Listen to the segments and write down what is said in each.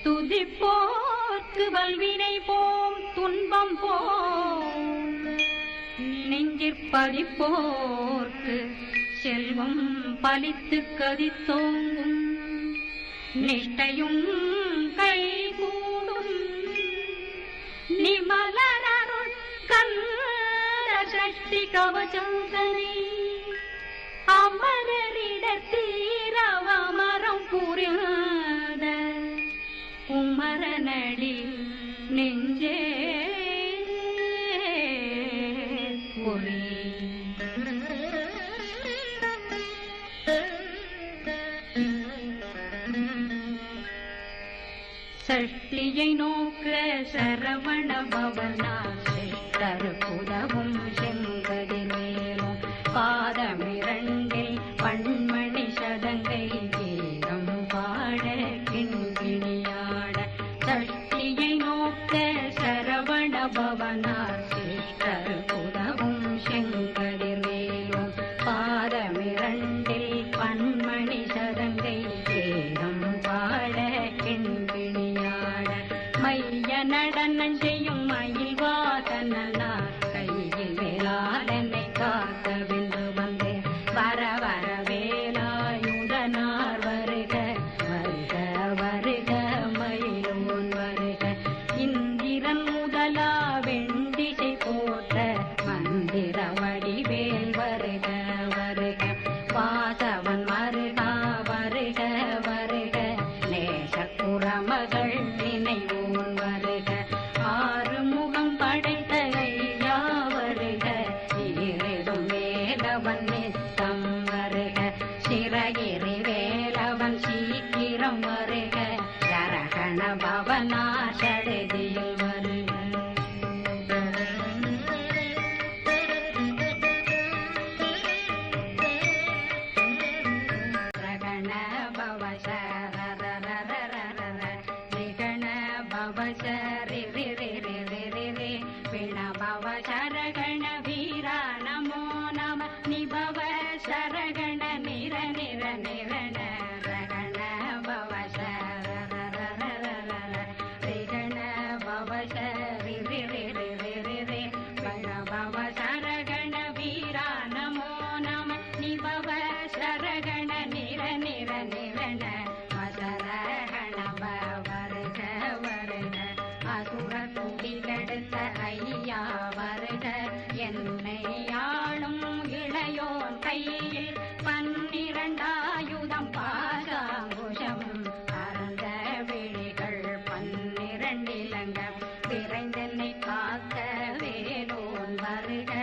துதிப்போர்க்கு வல்வினை போம் துன்பம் போம் நெஞ்சிற்பதிப்போர்க்கு செல்வம் பலித்து கதித்தோங்கும் நிஷ்டையும் கைகூடும் நிமலனருள் கந்த சக்தி கவசந்தனை அமரரிடத்தீரவமரம் புரியாத குமரனடி நெஞ்சே பொறி சஷ்டியை நோக்க சரவண பவனா சிஷ்டருக்குதவும் செங்கதி மேலும் பாதமிரண்டில் பண்மணி சதங்கை கீதம் பாட கிண்கிணியாட சஷ்டியை நோக்க சரவண பவனா சிஷ்டருக்குதவும் செங்கதி மேலும் பாதமிரண்டில் பண்மணி சதங்கை கீதம் பாட கிண்கிணியாட மைய நடனம் செய்யும் மயில் வாசனார் கையில் வேளாளனை காக்க வென்று வந்தேன் வர வர வேலாயுதனார் வருக வருக வருக மயிலோன் வருக இந்திரன் முதலா வெண்டிசை போட்ட மந்திர வடிவேல் வருக வருக வாசவன் மருகா வருக வருக நேசக்குறமகள் நினைவோன் வருக ஆறுமுகம் படைத்த ஐயா வருக ஈரிடும் வேலவன் நித்தம் வருக சிறகிரி வேலவன் சீக்கிரம் வருக சரகண பவனா சடுதியில் வருக ரகண பவ சரி பிண பவ சரகண வீரா நமோ நம நிபவ சரகண நிர நிர நிரண ரகண பவ சரண பவ சரி பிண பவ சரகண வீரா நமோ நம நிபவ சரகண நிர நிர நிரண மசரகண வருக வருக அசுர குடிகெடுத்த ஐயா வருக என்னை ஆளும் இளையோன் கையில் 12 பாசாங்குஷம் அறந்த விழிகள் 12 இலங்கம் விரைந்தென்னை காக்க வேலோன் வருக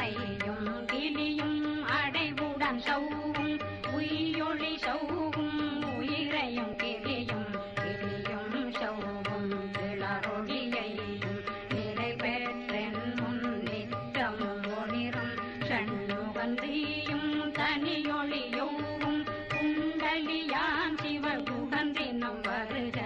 ஐயும் கிளியும் அடைவுடன் சௌவும் உயிரொளி சௌவும் உயிரையும் கிளியும் கிளியும் சௌவும் கிளரொளியையும் நிறை பெற்றென் முன் நித்தம் ஒளிரும் சண்முகந்தியும் தனியொளியோவும் குண்டலியான் சிவகுகந்தினம் வருக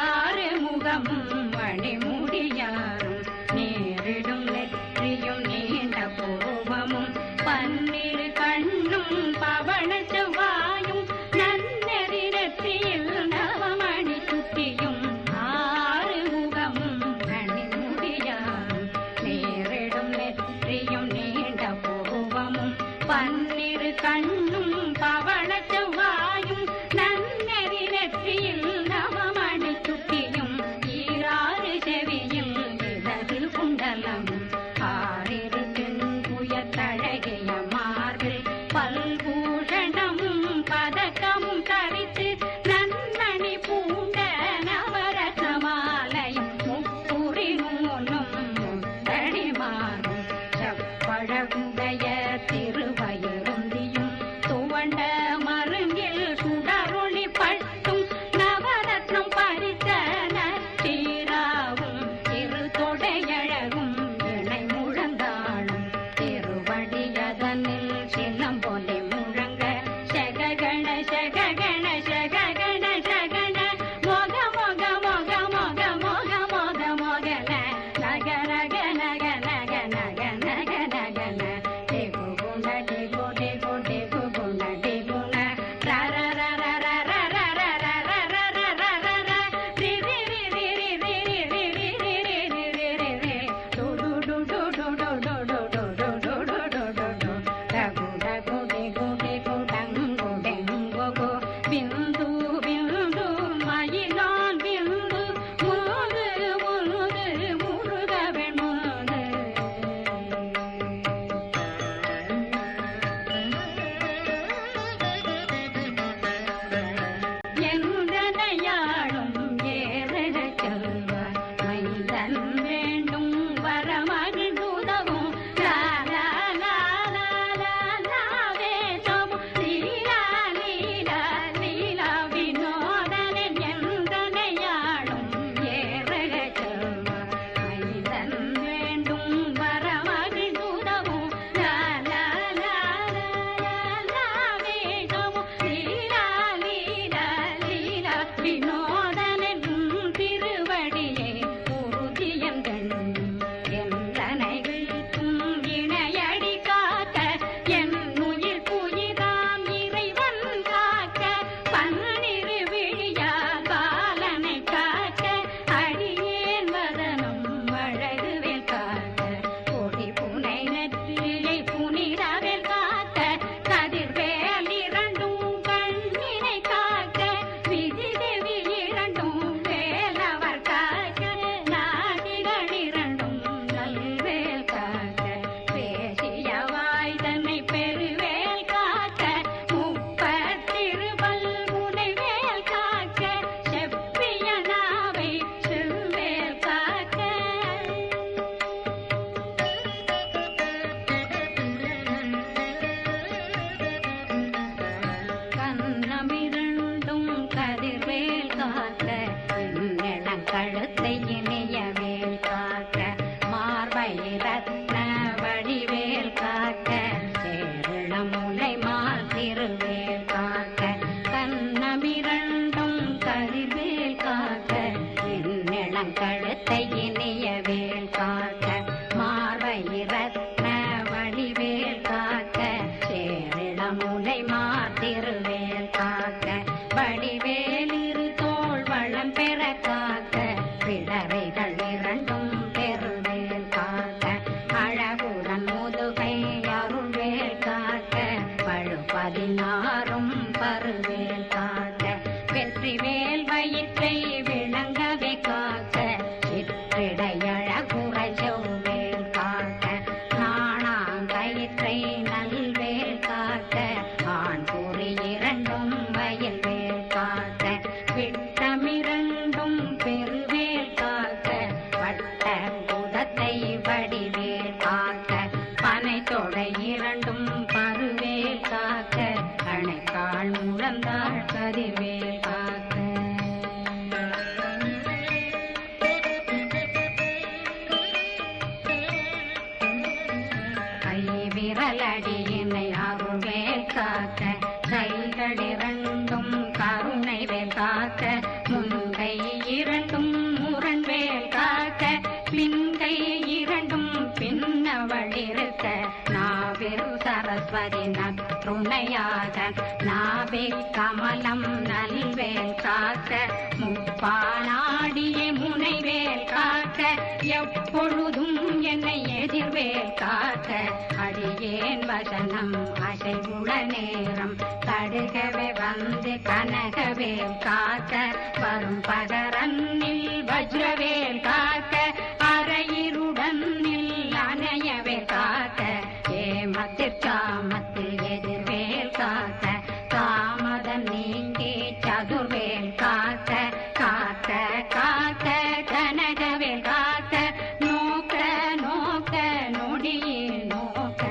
ஆறுமுகமும் மணிமுடியாரும் நேரிடும் நெற்றியும் நீண்ட பூவமும் 12 கண்ணும் பவள செவ்வாயும் நன்னெறி நெற்றியில் நவமணி சுட்டியும் ஆறுமுகமும் மணிமுடியாரும் நேரிடும் நெற்றியும் நீண்ட பூவமும் 12 கண்ணும் பவள செவ்வாயும் நன்னெறி நெற்றியில் நவமணி சுட்டியும் ஈராறு செவியும் இடதில் குண்டலம் ஆறிரு தென்புயத்தழகிய மார்பில் பல்பூஷணமும் பதக்கமும் தரித்து நன்மணி பூண்ட நவரசமாலையும் முப்புரி நூலும் முத்தடி மாறும் செப்பழகுடைய திருவயருந்தியும் ரத்ன வடிவேல் காக்க சேரணமுலை மாசிறுவேல் காக்க கண்ணமிரண்டும் கரிவேல் காக்க இந்நிலங்கழுத்தை இனிய வேல் காக்க மார்பை ரத்ன வடிவேல் காக்க சேரணமுலை மாசிறுவேல் காக்க வடிவேல் இரு தோள் வளம் பெற காக்க பிடரைகள் இரண்டும் பெருவேல் காக்க அழகுடன் முதுகை அருள்வேல் காக்க பழு 16 பருவேல் காக்க வெற்றிவேல் வயிற்றை விளங்கவே காக்க சிற்றிடையழகுற செவ்வேல் காக்க நாணாங்கயிற்றை நல்வேல் காக்க ஆண் குறி இரண்டும் வயல்வேல் காக்க விட்டமிரண்டும் பெருவேல் காக்க வட்ட குதத்தை வடிவேல் காக்க பனை தொடை இரண்டும் பருவேல் காக்க அணைக்கால் முழந்தாள் கதிர்வேல் காக்க கை விரலடியினை அருள்வேல் காக்க கைகள் இரண்டும் கருணை வேல் காக்க முன்கை இரண்டும் முரண்வேல் காக்க பின்கை இரண்டும் பின்னவளிருக்க நாவில் சரஸ்வதி நற்றுணையாக நாவே கமலம் நல்வேல் காக்க முப்பானாடிய முனைவேல் காக்க எப்பொழுதும் என்னை எதிர்வேல் காக்க அடியேன் வசனம் அசைவுள நேரம் கடுகவே வந்து கனகவேல் காக்க வரும் பகரன்னில் வஜ்ரவேல் காக்க அரையிருடன் அணையவே காக்க ஏமத்தில் சாமத்தில் எதிர்வேல் காக்க தாமதம் நீங்கி சதுர்வேல் காக்க காக்க காக்க கனகவேல் காக்க நோக்க நோக்க நொடியில் நோக்க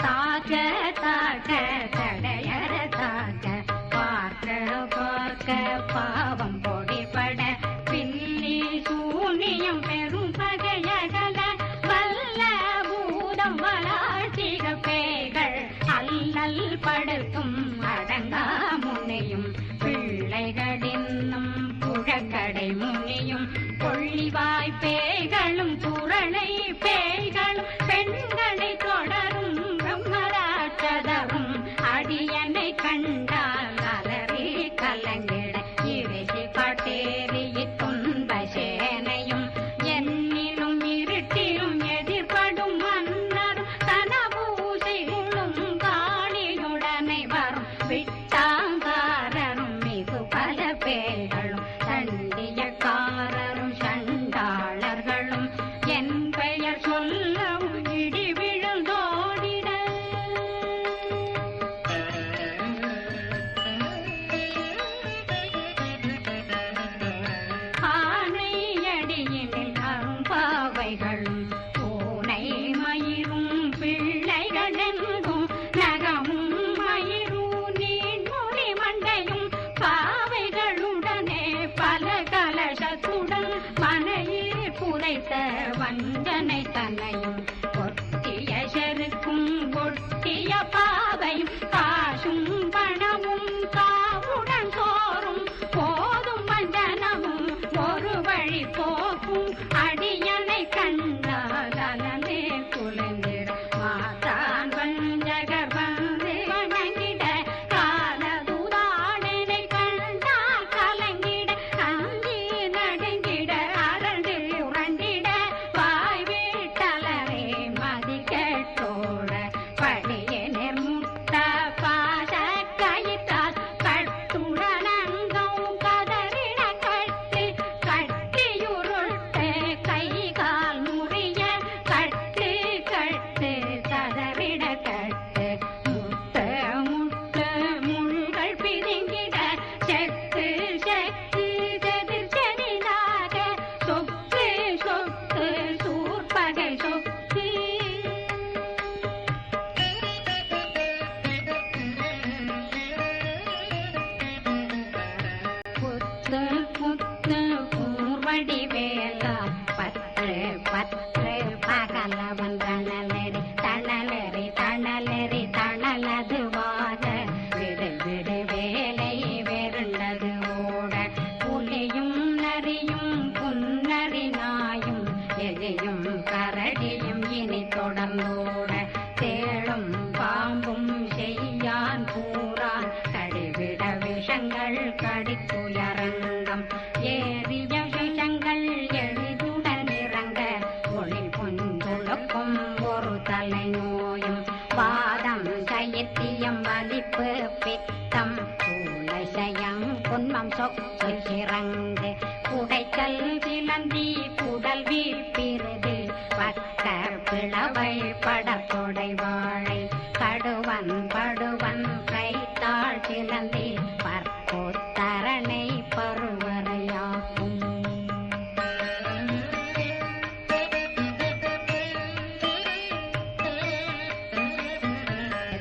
தாக்க தாக்க தடையற தாக்க பார்க்க பார்க்க பாவம் பொடிபட பில்லி சூனியம் பெரும் பகையகல வல்ல பூதம் வளாசிக பேய்கள் அல்லல் படுத்தும் அடங்கா முனையும் பிள்ளைகளின்னும் புழக்கடை முனியும் கொள்ளிவாய் பேய்களும் குரளை பேய்களும் பெண்களை தொடரும் பிரம்மராட்சதரும் அடியனை கண்டால் அலறி கலங்கிட இறைச்சி காட்டேறி துன்ப சேனையும் என்னிலும் இருட்டிலும் எதிர்படும் மன்னரும் தனபூசைகளும் காணியுடனை வரும் விட்டாங்காரரும் மிகு பல பேர்களும் தண்டியக்காரரும் சண்டாளர்களும் என் பெயர் சொல்லவும் இடி விழுந்தோடிட ஆனையடியினில் அரும்பாவைகளும் பூனை மயிரும் பிள்ளைகளெங்கும் நகமும் மயிரும் நீன்முடி மண்டையும் பாவைகளுடனே பல கலசத்துடன் மனையில் புதைத்த வஞ்சனை தன்னையும் ஒட்டிய செருக்கும் ஒட்டிய பாவையும் காசும் பணமும் காவுடன் சோறும் போதும் வஞ்சனமும் ஒரு வழி போக்கும் அடியனை கண்டால் அலமே குலைந்திட மாதான் வஞ்சகர் வந்து வணங்கிட காலதுதாடனை கண்டால் கலங்கிட அஞ்சி நடுங்கிட அரண்டு உரண்டிட வாய் வீட்டலரே குத்து குத்து கூர்வடி வேலா பற்று பற்று பகலவன் தணலெறி தணலெறி தணலெறி தணலதுவாக விடு விடு வேலை வெருண்டது ஓட புலியும் நரியும் புன்னரி நாயும் எலியும் கரடியும் இனி தொடர்ந்தோட தேளும் பாம்பும் செய்யான் கூறான் கடிவிட விஷங்கள் கடித்துயரங்கம் ஏறிய விஷங்கள் எளிதுடன் இறங்க ஒளி புஞ்சுழுக்கும் ஒரு தலை நோயும் வாதம் சைத்தியம் வலிப்பு பித்தம் சூளைசயம் குன்மம் சொக்கு சிறங்கு குடைச்சல் சிலந்தி குடல் வீழ்பிருது பக்க பிளவை படத்தொடை வாழை கடுவன் படுவன் கைத்தாள் சிலந்தி பற்போத்தரணை பருவரையாக்கும்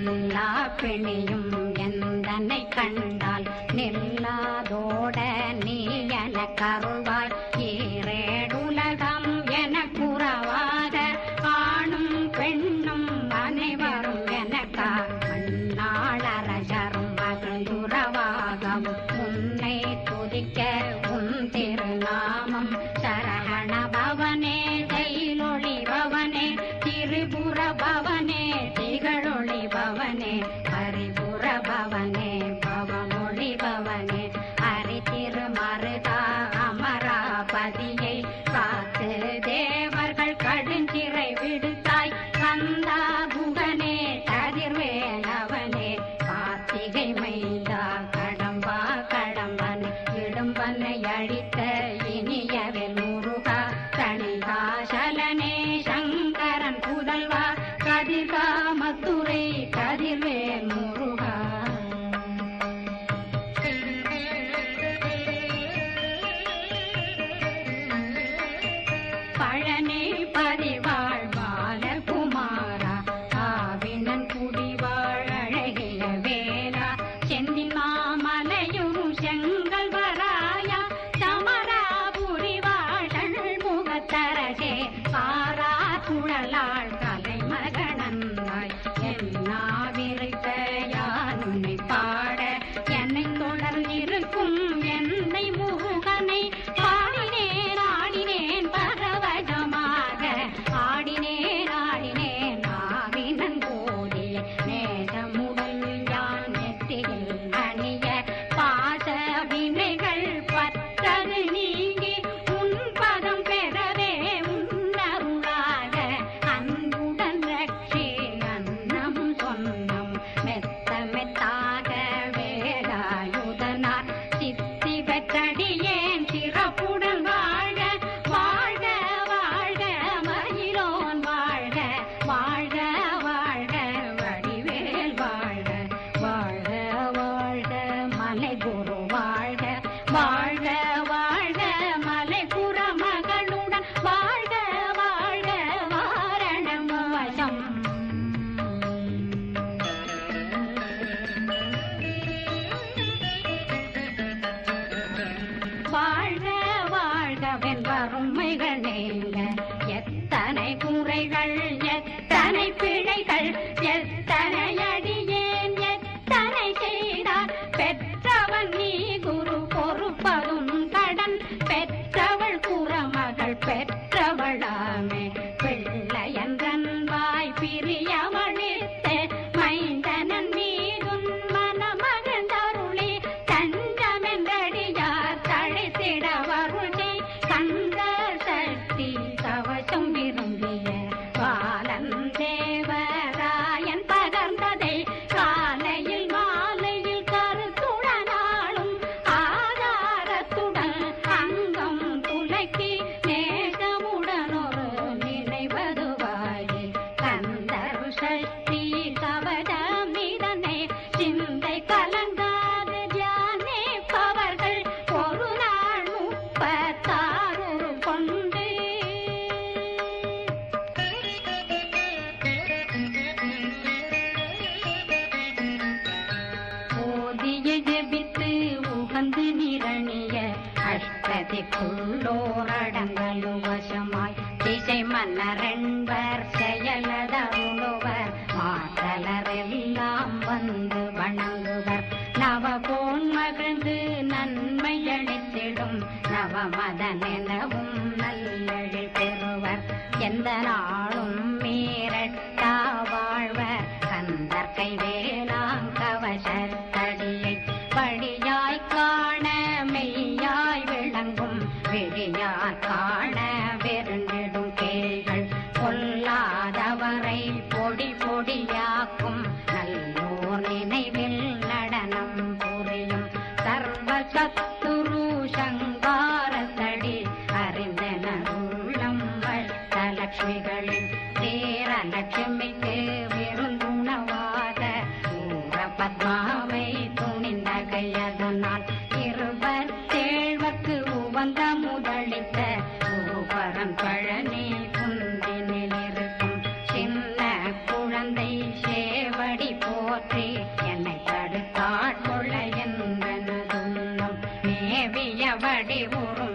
எல்லா பிணியும் எந்தனை கண்டால் நில்லாதோட நீ என கருள்வாய் ஈரேடுலகம் என குறவாக ஆணும் பெண்ணும் அனைவரும் எனக்கா மண்ணாளரசரும் மகிழ்ந்துறவாகவும் உன்னை துதிக்க உன் திருநாமம் சரவண பவனே தைலொளி பவனே திரிபுர பவனே திகழொளி பவனே பரிபுர பவனே பவமொழி பவனே ஹரி திருமருதா அமராபதியை காத்து தேவர்கள் கடுஞ்சிறை விடுத்தாய் கந்தா குகனே கதிர்வேலவனே கார்த்திகை மைந்தா கடம்பா கடம்பன் இடும்பனை அழித்த இனியவில் முருகா தணிகாசலனே சங்கரன் புதல்வா கதிர்காமத்துரை கதிர்வேல் முருகா பழனி பதிவாழ் பாலகுமாரா ஆவினன் குடிவாழ் அழகிய வேலா செந்தின் மாமலையும் செங்கல் வராயா சமராபுரி வாழல் முகத்தரசே பாரா குழலாள் கலைமகனந்தாய் என்னாவிருக்க யான் உன்னை பாட என்னை தொடர்ந்திருக்கும் என்னை முருகனை பாடினேன் ஆடினேன் பரவசமாக ஆடினேன் ஆடினேன் ஆவினன் கோடிய நேசமுடல் யான் நெற்றியில் அணிய பாச வினைகள் பற்றது நீங்கி உன் பதம் பெறவே உன்னருளாக அன்புடன் ரட்சி அன்னம் சொன்னம் மெத்த மெத்தாக வேலாயுதனார் சித்தி பெற்றடியேன் சிறப்புடன் வாழ்க வாழ்க வாழ்க மயிலோன் வாழ்க வாழ்க வாழ்க வடிவேல் வாழ்க வாழ்க வாழ்க மலை குரு வாழ்க வாழ்க வாழ்க மலை புற மகளுடன் வாழ்க வாழ்க வாரணம் வசம் வாழ்க வாழ்கவென் வறுமைகள் நீங்க எத்தனை குறைகள் எத்தனை பிழைகள் எத்தனை அடியேன் எத்தனை செய்தார் பெற்றவன் நீ குரு பொறுப்பதும் கடன் பெற்றவள் குறமகள் பெற்றவளாமே பிள்ளையன்றன் வாய் பிரியமளித்த மைந்தனன் மீதுன் மனமகந்தருளி தஞ்சமென்றடியார் தழைத்திட வருணை கந்த நிரணிய அஷ்டதிக்குள்ளோரடங்கலு வசமாய் திசை மன்னரென்பர் செயலதருளுவர் மாற்றலரெல்லாம் வந்து வணங்குவர் நவபோன் மகிழ்ந்து நன்மையளித்திடும் நவமதனெனவும் நல்லெழில் பெறுவர் எந்த நாளும் மீறட்டா வாழ்வர் கந்தற்கை வேளாங் கவசத்தடியை படியாய் காண மெய்யாய் விளங்கும் விழியார் காண வெருண்டிடும் கேள்கள் கொல்லாதவரை பொடி பொடியாக்கும் நல்லோர் நினைவில் நடனம் புரியும் சர்வ சத்துரு சங்காரத்தடி அறிந்தனருள்ளம் வட்டலட்சுமிகளின் சேரலட்சுமிக்கு விருந்துணவாத ஊர பத்மாவை துணிந்த கையதனால் இருபத்தேழ்வர்க்கு உவந்த முதலித்த குருபரன் பழனி குந்தினில் இருக்கும் சின்ன குழந்தை சேவடி போற்றி என்னை தடுத்தாட்கொள்ள என்பனதுள்ளம் மேவிய வடி உறும்